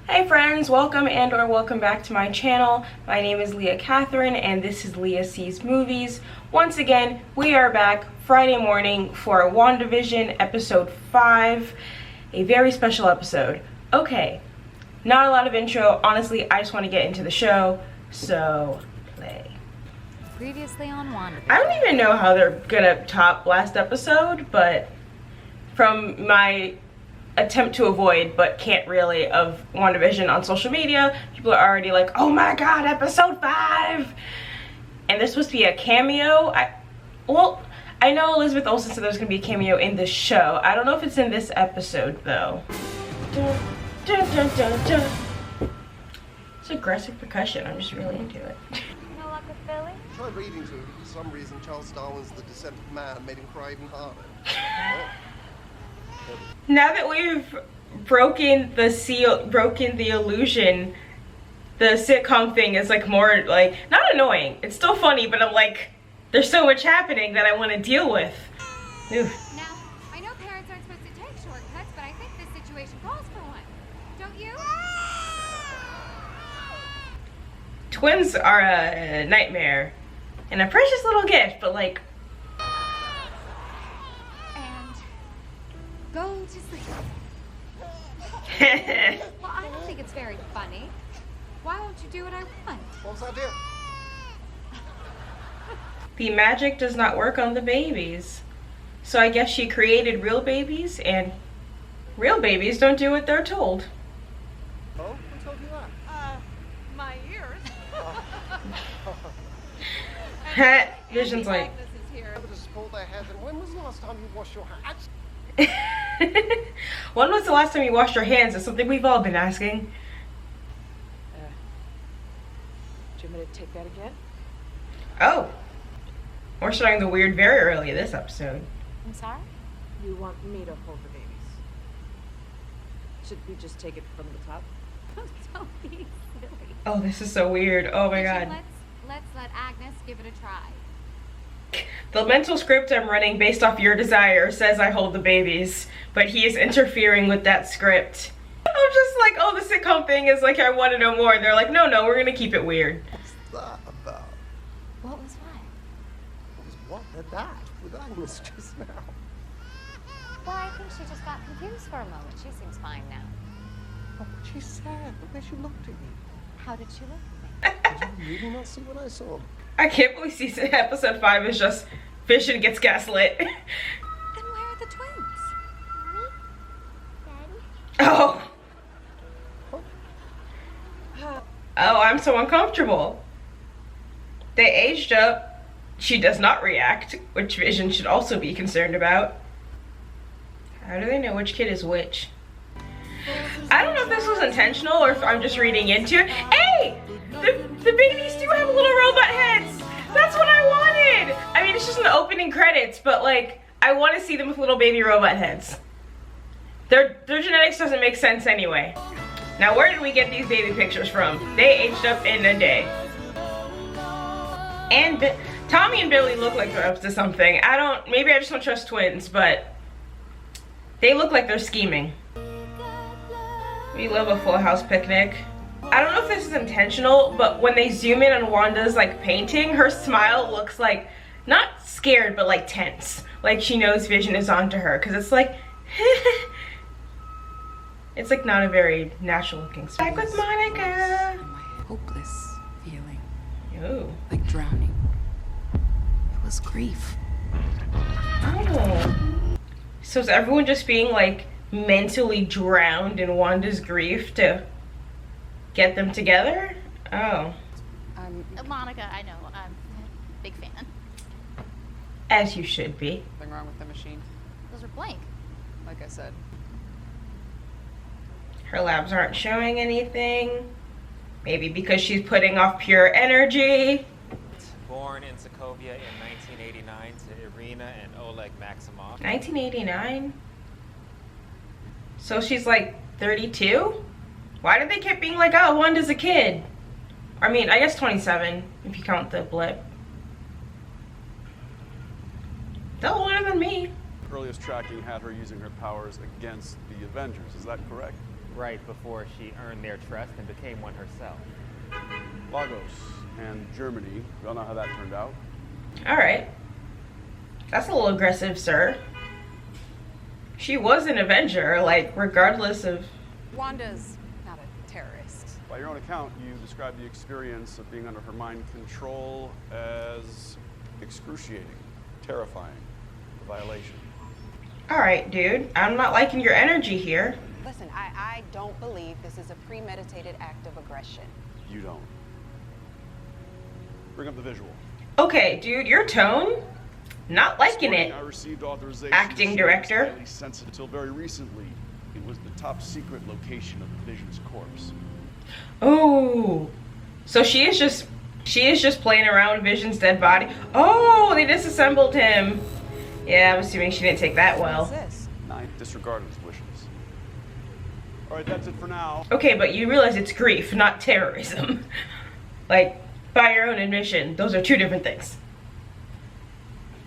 Hey friends, welcome and/or welcome back to my channel. My name is Leah Catherine and this is Leah Sees Movies. Once again, we are back Friday morning for WandaVision episode 5, a very special episode. Okay, not a lot of intro. Honestly, I just want to get into the show, so play. Previously on WandaVision. I don't even know how they're gonna top last episode, but from my attempt to avoid but can't really of WandaVision on social media, people are already like, oh my god, episode 5, and there's supposed to be a cameo. I know Elizabeth Olsen said there's gonna be a cameo in the show. I don't know if it's in this episode though. Dun, dun, dun, dun, dun. It's aggressive percussion. I'm just really into it. No luck with Billy? Tried reading to him. For some reason, Charles Darwin's The Descent of Man made him cry even harder. Now that we've broken the illusion, the sitcom thing is like more like, not annoying. It's still funny, but I'm like, there's so much happening that I want to deal with. Oof. Now, I know parents aren't supposed to take shortcuts, but I think this situation calls for one. Don't you? Twins are a nightmare and a precious little gift, but like, Go to sleep. Well, I don't think it's very funny. Why won't you do what I want? What's that deal? the magic does not work on the babies. So I guess she created real babies, and real babies don't do what they're told. Oh, who told you that? My ears. Vision's like, Agnes is here. Able to support their heads. And when was the last time you washed your hands? when was the last time you washed your hands? It's something we've all been asking. Do you want me to take that again? Oh, we're starting the weird very early this episode. I'm sorry? You want me to hold the babies? Should we just take it from the top? Don't be silly. Oh, this is so weird. Oh my Vision, god. Let's let Agnes give it a try. The mental script I'm running based off your desire says I hold the babies, but he is interfering with that script. I'm just like, oh, the sitcom thing is like, I want to know more. And they're like, no, we're gonna keep it weird. What's that about? What was what? What was what? They're that with Agnes just now. Well, I think she just got confused for a moment. She seems fine now. Oh, what she said, the way she looked at you. How did she look at me? Did you really not see what I saw? I can't believe season episode 5 is just Vision gets gaslit. Then where are the twins? Mommy? Daddy? Oh. Oh, I'm so uncomfortable. They aged up. She does not react, which Vision should also be concerned about. How do they know which kid is which? I don't know if this was intentional or if I'm just reading into it. Hey! The babies do have little robot heads! That's what I wanted! I mean, it's just in the opening credits, but like, I want to see them with little baby robot heads. Their genetics doesn't make sense anyway. Now, where did we get these baby pictures from? They aged up in a day. And Tommy and Billy look like they're up to something. Maybe I just don't trust twins, but they look like they're scheming. We love a Full House picnic. I don't know if this is intentional, but when they zoom in on Wanda's like painting, her smile looks like, not scared, but like tense. Like she knows Vision is onto her, because it's like, it's like not a very natural looking smile. Back with Monica. My hopeless feeling, Ooh. like drowning. It was grief. Oh. So is everyone just being like mentally drowned in Wanda's grief to get them together? Oh. Monica, I know, I'm a big fan. As you should be. Nothing wrong with the machine. Those are blank. Like I said. Her labs aren't showing anything. Maybe because she's putting off pure energy. Born in Sokovia in 1989 to Irina and Oleg Maximov. 1989? So she's like 32? Why did they keep being like, oh, Wanda's a kid? I mean, I guess 27, if you count the blip. They're older than me. Earliest tracking had her using her powers against the Avengers, is that correct? right before she earned their trust and became one herself. Lagos and Germany. We all know how that turned out. All right. That's a little aggressive, sir. She was an Avenger, like, regardless of... Wanda's not a terrorist. By your own account, you described the experience of being under her mind control as excruciating, terrifying, a violation. All right, dude. I'm not liking your energy here. Listen, I don't believe this is a premeditated act of aggression. You don't. Bring up the visual. Okay, dude, your tone? Not liking it. I received authorization Acting director. highly sensitive until very recently. It was the top secret location of the Vision's corpse. Oh, so she is just playing around with Vision's dead body. Oh, they disassembled him. Yeah, I'm assuming she didn't take that well. I disregarded his wishes. All right, that's it for now. Okay, but you realize it's grief, not terrorism. Like, by your own admission, those are two different things.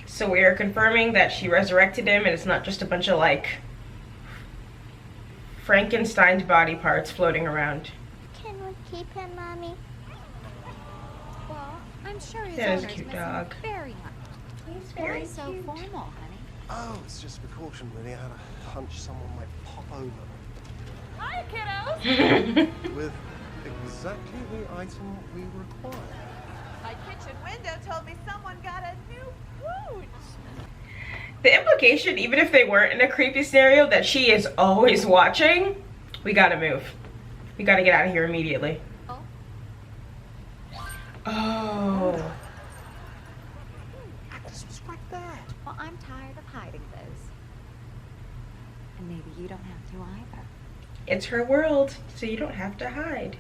So we are confirming that she resurrected him and it's not just a bunch of, like, Frankenstein's body parts floating around. Can we keep him, Mommy? Well, I'm sure his That is a owner's cute missing dog. very much. He's Why so formal, honey? Oh, it's just a precaution, really. I had a hunch someone might pop over Hi, kiddos! with exactly the item we require. My kitchen window told me someone got a new boot. The implication, even if they weren't in a creepy scenario, that she is always watching, we gotta move. We gotta get out of here immediately. Oh. Oh. Agnes was right there. Well, I'm tired of hiding those. And maybe you don't have to either. It's her world, so you don't have to hide.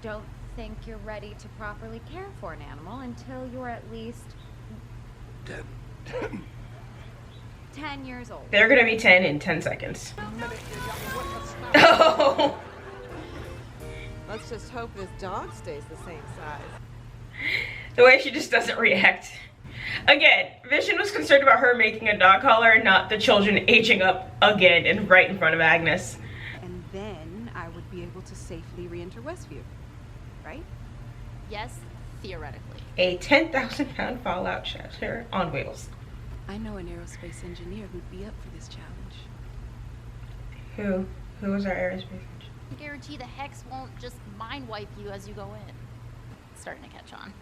Don't think you're ready to properly care for an animal until you're at least 10 years old. They're gonna be 10 in 10 seconds. Oh. Let's just hope this dog stays the same size. The way she just doesn't react. Again, Vision was concerned about her making a dog collar, not the children aging up again and right in front of Agnes. And then I would be able to safely re-enter Westview, right? Yes, theoretically. A 10,000-pound fallout shelter on wheels. I know an aerospace engineer who'd be up for this challenge. Who? Who was our aerospace engineer? I guarantee the Hex won't just mind wipe you as you go in. It's starting to catch on.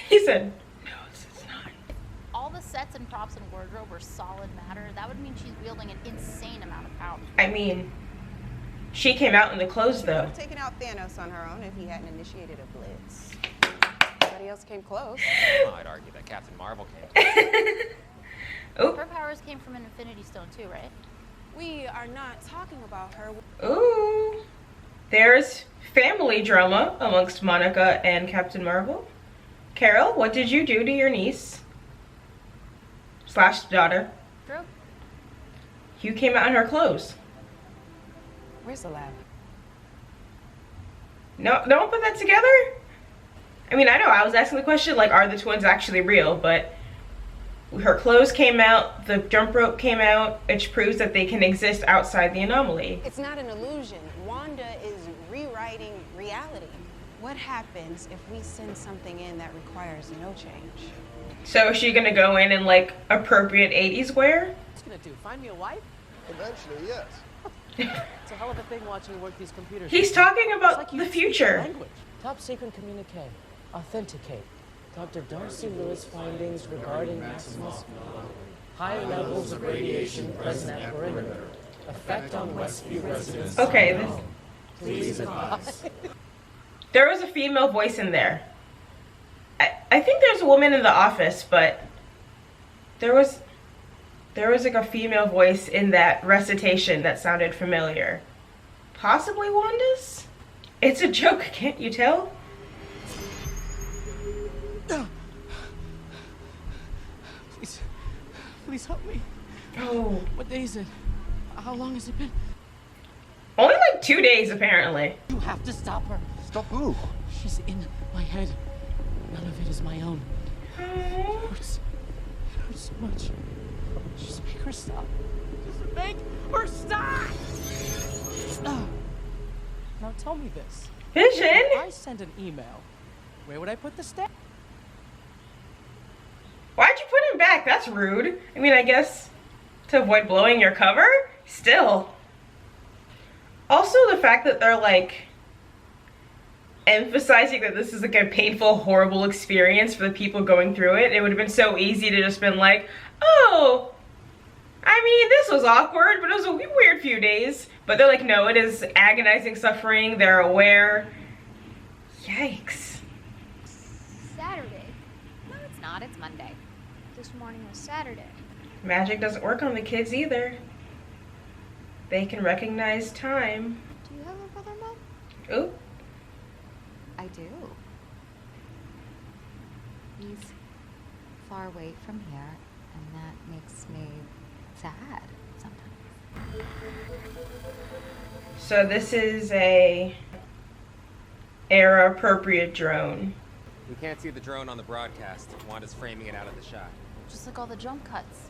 He said, no, it's not. If all the sets and props and wardrobe were solid matter, that would mean she's wielding an insane amount of power. I mean, she came out in the clothes, though. Taken out Thanos on her own if he hadn't initiated a blitz. Nobody else came close. Well, I'd argue that Captain Marvel came. Oop. Her powers came from an Infinity Stone too, right? We are not talking about her. Ooh. There's family drama amongst Monica and Captain Marvel. Carol, what did you do to your niece? / daughter. True. You came out in her clothes. Where's the lab? No, don't put that together. I mean, I know I was asking the question, like, are the twins actually real? But her clothes came out, the jump rope came out, which proves that they can exist outside the anomaly. It's not an illusion. Wanda is rewriting reality. What happens if we send something in that requires no change? So is she gonna go in like appropriate 80s wear? What's gonna do? Find me a wife? Eventually, yes. It's a hell of a thing watching you work these computers. He's talking It's about like you the speak future. language. Top secret communique. Authenticate. Dr. Darcy Lewis findings regarding Maximus. High levels of radiation present at perimeter. Effect on Westview residents. Okay, this, Please advise. there was a female voice in there. I think there's a woman in the office, but there was like a female voice in that recitation that sounded familiar. Possibly Wanda's? It's a joke, can't you tell? Please help me. Oh. What day is it? How long has it been? Only like 2 days, apparently. You have to stop her. Stop who? She's in my head. None of it is my own. It hurts. It hurts so much. Just make her stop. Just make her stop! Now tell me this. Vision? If I send an email, where would I put the stamp? Why'd you put him back? That's rude. I mean, I guess to avoid blowing your cover? Still. Also, the fact that they're like emphasizing that this is like a painful, horrible experience for the people going through it. It would have been so easy to just been like, oh, I mean, this was awkward, but it was a weird few days. But they're like, no, it is agonizing suffering. They're aware. Yikes. Saturday. No, it's not. It's Monday. This morning was Saturday. Magic doesn't work on the kids either. They can recognize time. Do you have a brother, Mom? Ooh. I do. He's far away from here, and that makes me sad sometimes. So this is a era appropriate drone. We can't see the drone on the broadcast. Wanda's framing it out of the shot. Just like all the jump cuts.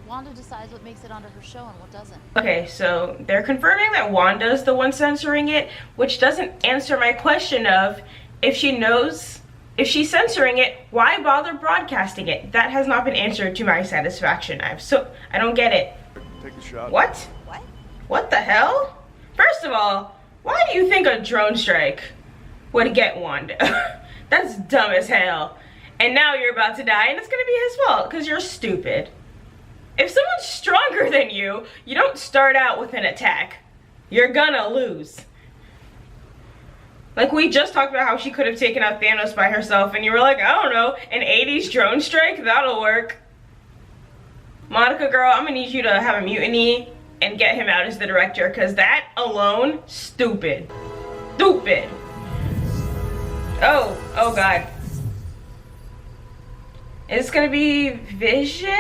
Wanda decides what makes it onto her show and what doesn't. Okay, so they're confirming that Wanda's the one censoring it, which doesn't answer my question of if she knows, if she's censoring it, why bother broadcasting it? That has not been answered to my satisfaction. I don't get it. Take a shot. What? What? What the hell? First of all, why do you think a drone strike would get Wanda? That's dumb as hell. And now you're about to die and it's gonna be his fault because you're stupid. If someone's stronger than you, you don't start out with an attack. You're gonna lose. Like, we just talked about how she could have taken out Thanos by herself, and you were like, I don't know, an 80s drone strike? That'll work. Monica girl, I'm gonna need you to have a mutiny and get him out as the director, because that alone, stupid. Stupid. Oh God. It's gonna be Vision?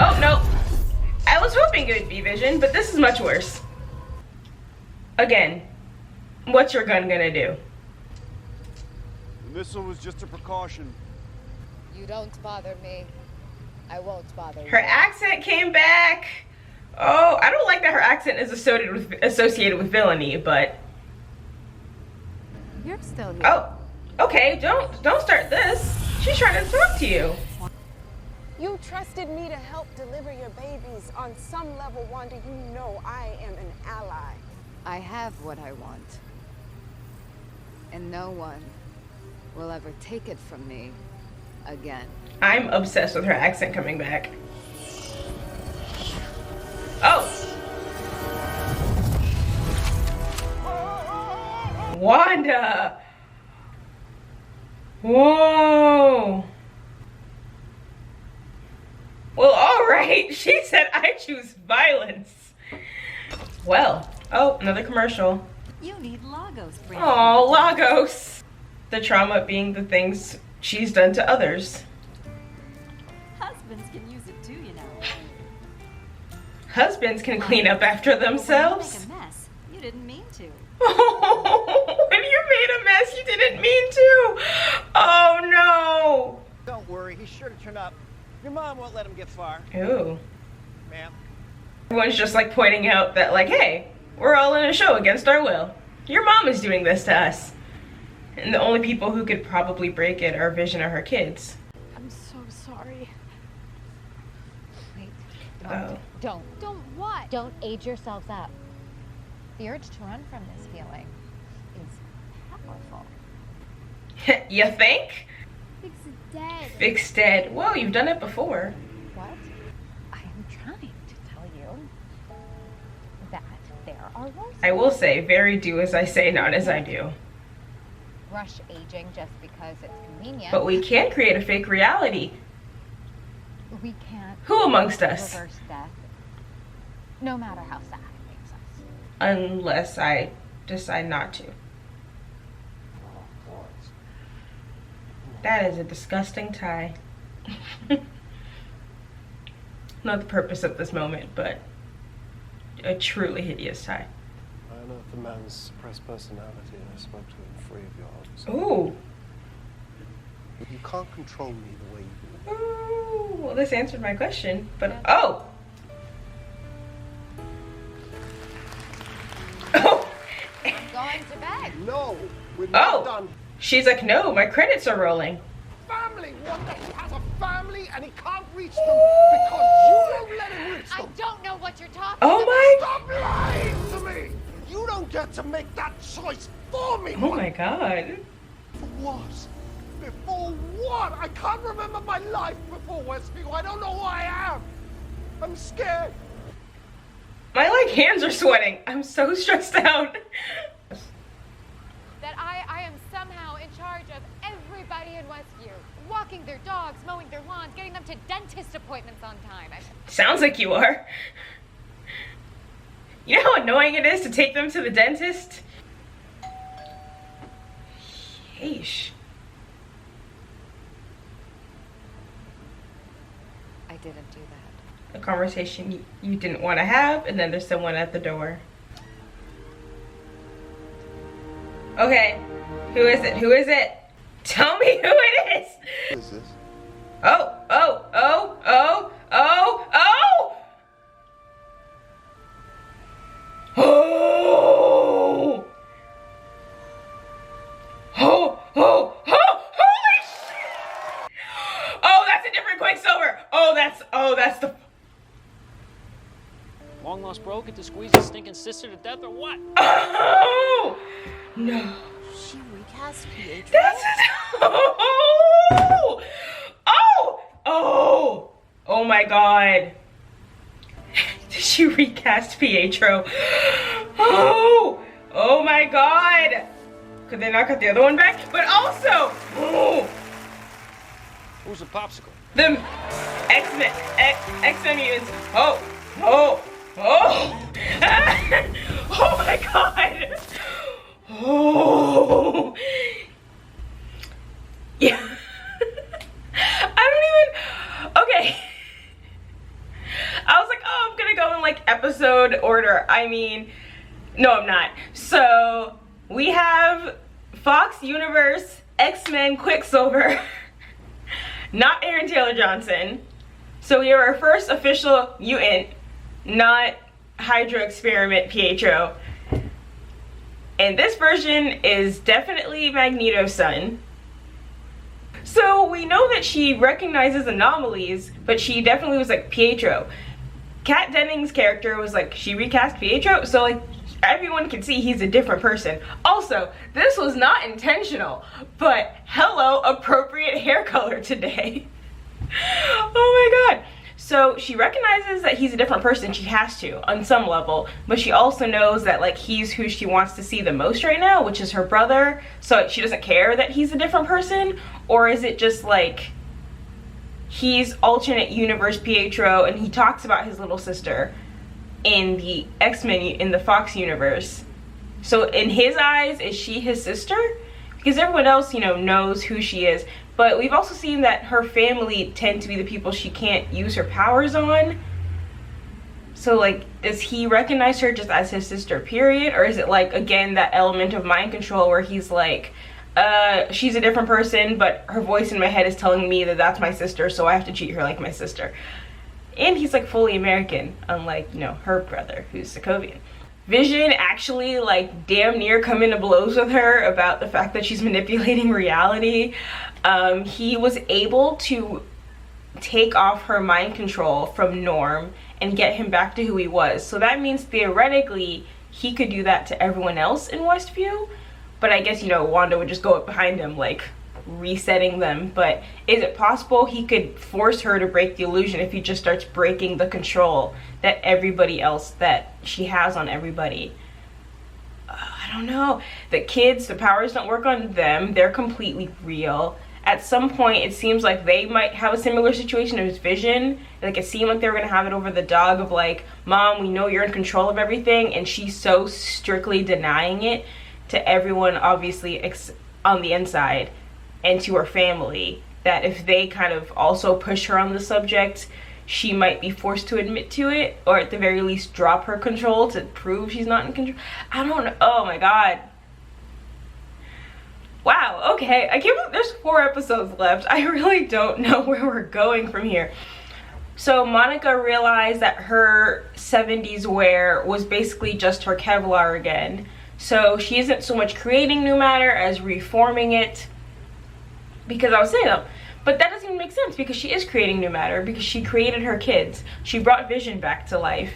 Oh no. I was hoping it would be Vision, but this is much worse. Again, what's your gun gonna do? The missile was just a precaution. You don't bother me. I won't bother you. Her accent came back. Oh, I don't like that her accent is associated with villainy, but You're still here. oh, okay. Don't start this. She's trying to talk to you. You trusted me to help deliver your babies. On some level, Wanda, you know I am an ally. I have what I want. And no one will ever take it from me again. I'm obsessed with her accent coming back. Oh. Wanda. Whoa. Well, all right. She said I choose violence. Well, oh, another commercial. You need Lagos, Brandon. Oh, Lagos. The trauma being the things she's done to others. Husbands can use it too, you know. Husbands can clean up after themselves. When you make a mess, you didn't mean to. When you made a mess, you didn't mean to. Oh no. Don't worry, he's sure to turn up. Your mom won't let him get far. Ooh. Ma'am. Everyone's just like pointing out that like, hey, we're all in a show against our will. Your mom is doing this to us. And the only people who could probably break it are Vision or her kids. I'm so sorry. Wait. Oh. Don't. Don't what? Don't age yourselves up. The urge to run from this feeling is powerful. You think? Fix dead. Fix dead. Whoa, you've done it before. What? I am trying to tell you that there are worse. I will say, very do as I say, not as I do. Rush aging just because it's convenient. But we can create a fake reality. We can't. Who amongst us? Reverse death, no matter how sad it makes us. Unless I decide not to. That is a disgusting tie. Not the purpose of this moment, but a truly hideous tie. I unearthed the man's suppressed personality and I spoke to him free of your hopes. Ooh. You can't control me the way you do. Ooh, well, this answered my question, but oh! Oh! Going to bed. No, we're not done. She's like, no, my credits are rolling. Family! Wanda, he has a family and he can't reach them because you don't let him reach them. I don't know what you're talking Oh about. my! Stop lying to me! You don't get to make that choice for me! Oh my god. For what? Before what? I can't remember my life before Westview. I don't know who I am. I'm scared. My like hands are sweating. I'm so stressed out. That I am somehow in charge of everybody in Westview. Walking their dogs, mowing their lawns, getting them to dentist appointments on time. Sounds like you are. You know how annoying it is to take them to the dentist? Yeesh. I didn't do that. A conversation you didn't want to have, and then there's someone at the door. Okay, who is it? Who is it? Tell me who it is! Who is this? Oh, oh, oh, oh, oh, oh! Oh! Oh, oh, oh, holy shit! Oh, that's a different Quicksilver! Oh, that's the... Long lost bro, get to squeeze his stinking sister to death or what? Oh! No. She recast Pietro? That's... Oh! Oh! Oh! Oh my god. Did she recast Pietro? Oh! Oh my god! Could they not cut the other one back? But also, oh! Who's the popsicle? The X-Men mutants. Oh! Oh! Oh! Oh my god! Oh! Yeah. I don't even... Okay. I was like, oh, I'm gonna go in like episode order. I mean, no, I'm not. So, we have Fox Universe, X-Men, Quicksilver, not Aaron Taylor Johnson. So we have our first official mutant, not Hydra Experiment Pietro. And this version is definitely Magneto's son. So we know that she recognizes anomalies, but she definitely was like Pietro. Kat Dennings' character was like, she recast Pietro, so like everyone can see he's a different person. Also, this was not intentional, but hello, appropriate hair color today. Oh my god. So she recognizes that he's a different person. She has to on some level, but she also knows that like he's who she wants to see the most right now, which is her brother. So she doesn't care that he's a different person, or is it just like he's alternate universe Pietro and he talks about his little sister in the X-Men in the Fox universe. So in his eyes, is she his sister? Because everyone else, you know, knows who she is. But we've also seen that her family tend to be the people she can't use her powers on. So like, does he recognize her just as his sister, period? Or is it like, again, that element of mind control where he's like, she's a different person, but her voice in my head is telling me that that's my sister, so I have to treat her like my sister. And he's like fully American, unlike, you know, her brother, who's Sokovian. Vision actually like damn near come into blows with her about the fact that she's manipulating reality. He was able to take off her mind control from Norm and get him back to who he was. So that means theoretically he could do that to everyone else in Westview. But I guess, you know, Wanda would just go up behind him like resetting them. But is it possible he could force her to break the illusion if he just starts breaking the control that everybody else that she has on everybody? I don't know. The kids, the powers don't work on them. They're completely real. At some point, it seems like they might have a similar situation as Vision. Like, it seemed like they were going to have it over the dog of like, Mom, we know you're in control of everything. And she's so strictly denying it to everyone, obviously, on the inside, and to her family, that if they kind of also push her on the subject, she might be forced to admit to it, or at the very least drop her control to prove she's not in control. I don't know. Oh my god. Wow, okay, I can't believe there's 4 episodes left. I really don't know where we're going from here. So Monica realized that her 70s wear was basically just her Kevlar again. So she isn't so much creating new matter as reforming it. Because I was saying that, but that doesn't even make sense because she is creating new matter because she created her kids. She brought Vision back to life.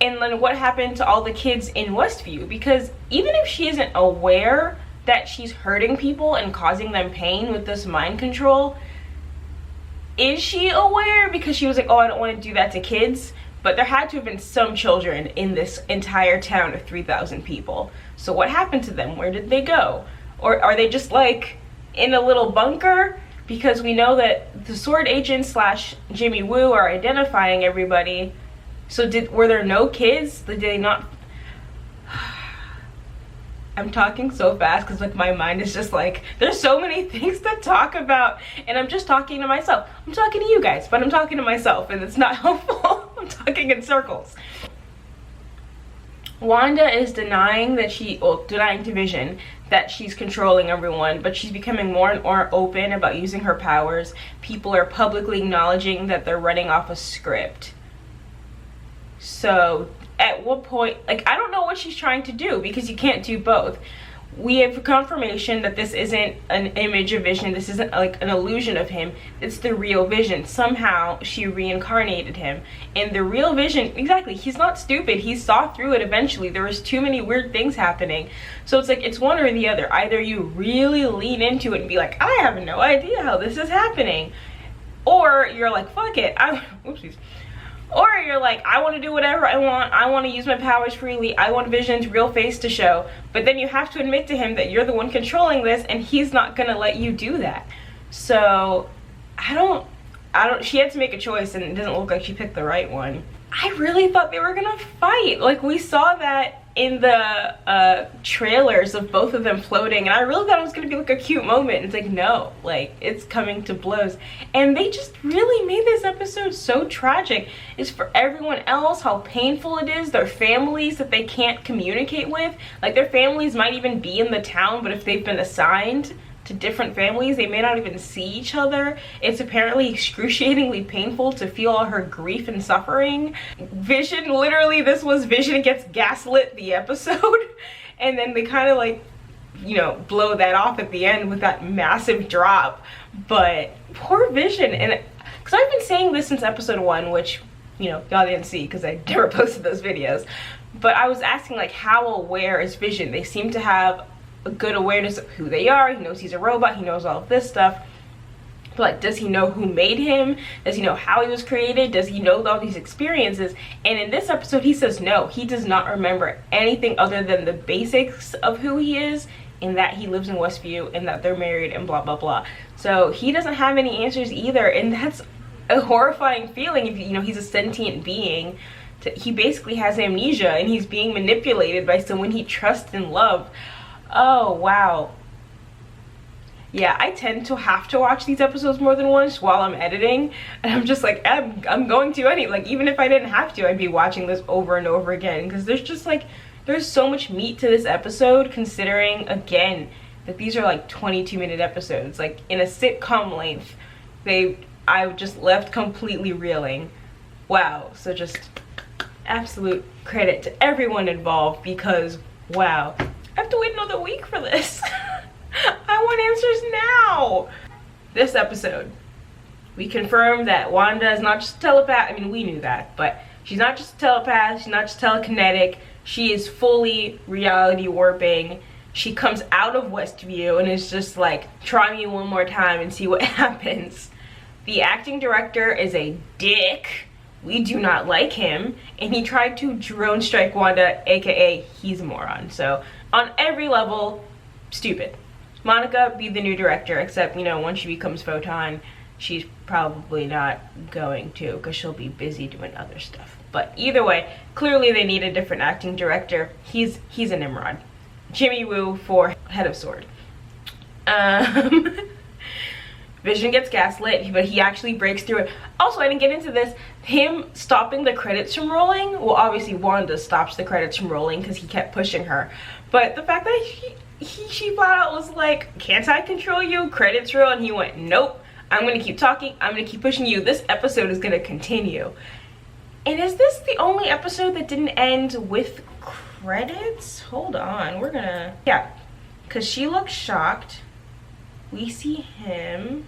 And then what happened to all the kids in Westview? Because even if she isn't aware that she's hurting people and causing them pain with this mind control, is she aware? Because she was like, oh, I don't want to do that to kids. But there had to have been some children in this entire town of 3,000 people. So what happened to them? Where did they go? Or are they just like in a little bunker? Because we know that the S.W.O.R.D agent / Jimmy Woo are identifying everybody. So were there no kids? Did they not? I'm talking so fast because like my mind is just like, there's so many things to talk about and I'm just talking to myself. I'm talking to you guys, but I'm talking to myself and it's not helpful. I'm talking in circles. Wanda is denying to Vision that she's controlling everyone, but she's becoming more and more open about using her powers. People are publicly acknowledging that they're running off a script. So at what point, like, I don't know what she's trying to do because you can't do both. We have confirmation that this isn't an image of Vision. This isn't like an illusion of him. It's the real Vision. Somehow she reincarnated him. And the real Vision, exactly, he's not stupid. He saw through it eventually. There was too many weird things happening. So it's like, it's one or the other. Either you really lean into it and be like, I have no idea how this is happening. Or you're like, fuck it. Oopsies. Or you're like, I want to do whatever I want to use my powers freely, I want Vision's real face to show. But then you have to admit to him that you're the one controlling this and he's not gonna let you do that. So I don't, she had to make a choice and it doesn't look like she picked the right one. I really thought they were gonna fight. Like, we saw that in the trailers of both of them floating, and I really thought it was gonna be like a cute moment. It's like, no, like, it's coming to blows. And they just really made this episode so tragic. It's for everyone else, how painful it is, their families that they can't communicate with. Like, their families might even be in the town, but if they've been assigned to different families, they may not even see each other. It's apparently excruciatingly painful to feel all her grief and suffering. Vision, literally, this was Vision gets gaslit the episode, and then they kind of like, you know, blow that off at the end with that massive drop. But poor Vision, and because I've been saying this since episode 1, which, you know, y'all didn't see because I never posted those videos, but I was asking, like, how aware is Vision? They seem to have a good awareness of who they are. He knows he's a robot, he knows all of this stuff, but like, does he know who made him? Does he know how he was created? Does he know all these experiences? And in this episode he says no, he does not remember anything other than the basics of who he is, and that he lives in Westview and that they're married and blah blah blah. So he doesn't have any answers either, and that's a horrifying feeling. If you know, he's a sentient being, he basically has amnesia and he's being manipulated by someone he trusts and loves. Oh wow. Yeah, I tend to have to watch these episodes more than once while I'm editing, and I'm just like, I'm going to like, even if I didn't have to, I'd be watching this over and over again, because there's just like, there's so much meat to this episode, considering again that these are like 22-minute episodes. Like, in a sitcom length, I just left completely reeling. Wow. So just absolute credit to everyone involved, because wow, I have to wait another week for this. I want answers now. This episode, we confirmed that Wanda is not just a telepath. I mean, we knew that, but she's not just a telepath, she's not just telekinetic. She is fully reality warping. She comes out of Westview and is just like, try me one more time and see what happens. The acting director is a dick. We do not like him, and he tried to drone strike Wanda, aka he's a moron. So on every level, stupid. Monica, be the new director, except, you know, once she becomes Photon, she's probably not going to, because she'll be busy doing other stuff. But either way, clearly they need a different acting director. He's a Nimrod. Jimmy Woo for head of S.W.O.R.D. Vision gets gaslit, but he actually breaks through it. Also, I didn't get into this. Him stopping the credits from rolling, well, obviously Wanda stops the credits from rolling because he kept pushing her. But the fact that she flat out was like, can't I control you? Credits roll, and he went, nope, I'm gonna keep talking, I'm gonna keep pushing you, this episode is gonna continue. And is this the only episode that didn't end with credits? Hold on, we're gonna, yeah, because she looks shocked. We see him,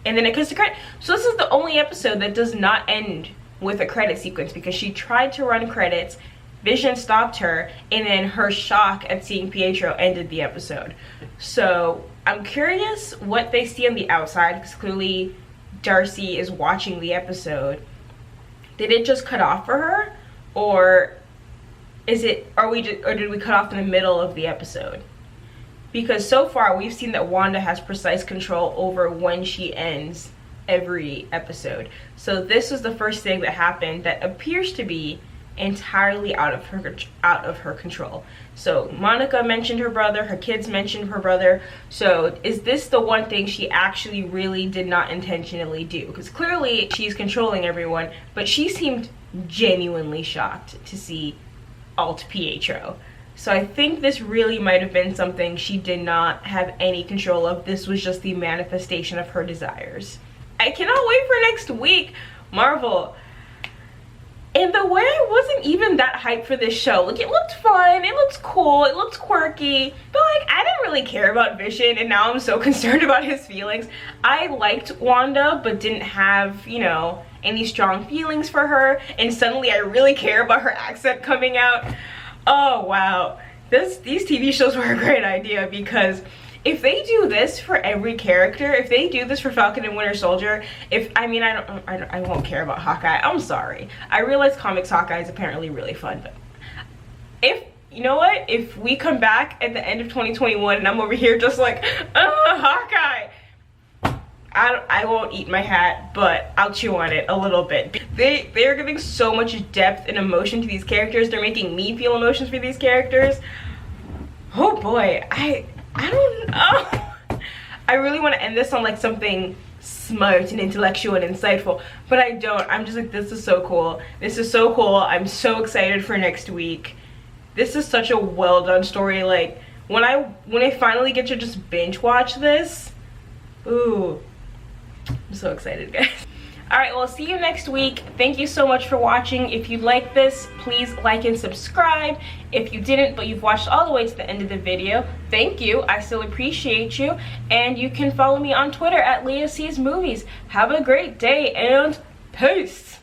and then it goes to credit. So this is the only episode that does not end with a credit sequence, because she tried to run credits, Vision stopped her, and then her shock at seeing Pietro ended the episode. So I'm curious what they see on the outside, because clearly Darcy is watching the episode. Did it just cut off for her, or is it, or did we cut off in the middle of the episode? Because so far we've seen that Wanda has precise control over when she ends every episode. So this was the first thing that happened that appears to be entirely out of her control. So Monica mentioned her brother, her kids mentioned her brother. So is this the one thing she actually really did not intentionally do? Because clearly she's controlling everyone, but she seemed genuinely shocked to see Alt Pietro. So I think this really might have been something she did not have any control of. This was just the manifestation of her desires. I cannot wait for next week, Marvel. And the way I wasn't even that hyped for this show, like, it looked fun, it looked cool, it looked quirky, but like, I didn't really care about Vision, and now I'm so concerned about his feelings. I liked Wanda, but didn't have, you know, any strong feelings for her, and suddenly I really care about her accent coming out. Oh wow, these TV shows were a great idea, because if they do this for every character, if they do this for Falcon and Winter Soldier, I won't care about Hawkeye. I'm sorry. I realize comics Hawkeye is apparently really fun, but if, you know what, if we come back at the end of 2021 and I'm over here just like, Hawkeye, I won't eat my hat, but I'll chew on it a little bit. They are giving so much depth and emotion to these characters. They're making me feel emotions for these characters. Oh boy, I don't know. I really want to end this on like something smart and intellectual and insightful, but I don't. I'm just like, this is so cool. This is so cool. I'm so excited for next week. This is such a well done story. Like, when I finally get to just binge watch this, ooh, I'm so excited, guys. Alright, well, see you next week. Thank you so much for watching. If you like this, please like and subscribe. If you didn't, but you've watched all the way to the end of the video, thank you. I still appreciate you. And you can follow me on Twitter at Leah Sees Movies. Have a great day and peace.